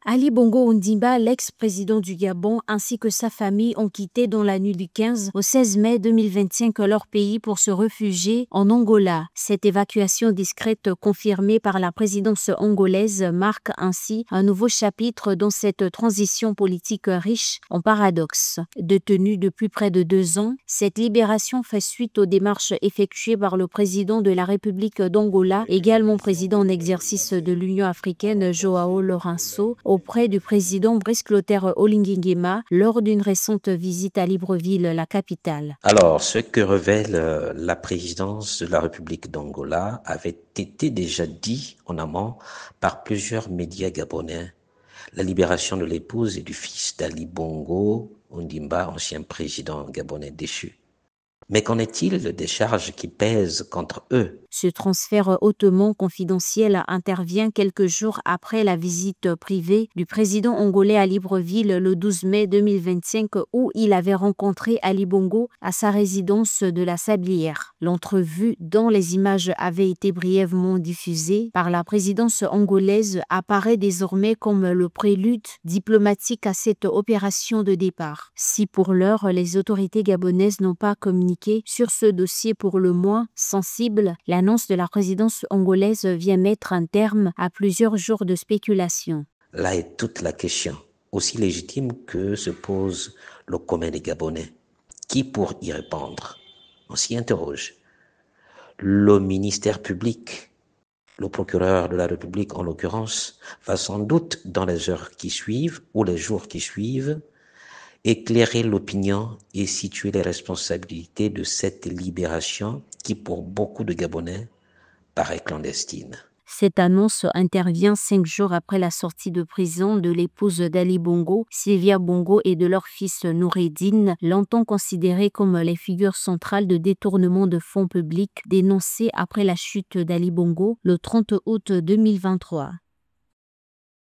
Ali Bongo Ondimba, l'ex-président du Gabon, ainsi que sa famille ont quitté dans la nuit du 15 au 16 mai 2025 leur pays pour se réfugier en Angola. Cette évacuation discrète confirmée par la présidence angolaise marque ainsi un nouveau chapitre dans cette transition politique riche en paradoxes. Détenu depuis près de 2 ans, cette libération fait suite aux démarches effectuées par le président de la République d'Angola, également président en exercice de l'Union africaine João Lourenço, auprès du président Brice Clotaire Oligui lors d'une récente visite à Libreville, la capitale. Alors, ce que révèle la présidence de la République d'Angola avait été déjà dit en amont par plusieurs médias gabonais. La libération de l'épouse et du fils d'Ali Bongo Ondimba, ancien président gabonais déchu. Mais qu'en est-il des charges qui pèsent contre eux? Ce transfert hautement confidentiel intervient quelques jours après la visite privée du président angolais à Libreville le 12 mai 2025 où il avait rencontré Ali Bongo à sa résidence de la Sablière. L'entrevue, dont les images avaient été brièvement diffusées par la présidence angolaise, apparaît désormais comme le prélude diplomatique à cette opération de départ. Si pour l'heure, les autorités gabonaises n'ont pas communiqué sur ce dossier pour le moins sensible, l'annonce de la présidence angolaise vient mettre un terme à plusieurs jours de spéculation. Là est toute la question, aussi légitime que se pose le commun des Gabonais. Qui pour y répondre? On s'y interroge. Le ministère public, le procureur de la République en l'occurrence, va sans doute dans les heures qui suivent ou les jours qui suivent éclairer l'opinion et situer les responsabilités de cette libération qui, pour beaucoup de Gabonais, paraît clandestine. Cette annonce intervient 5 jours après la sortie de prison de l'épouse d'Ali Bongo, Sylvia Bongo, et de leur fils Noureddine, longtemps considérés comme les figures centrales de détournement de fonds publics dénoncés après la chute d'Ali Bongo le 30 août 2023.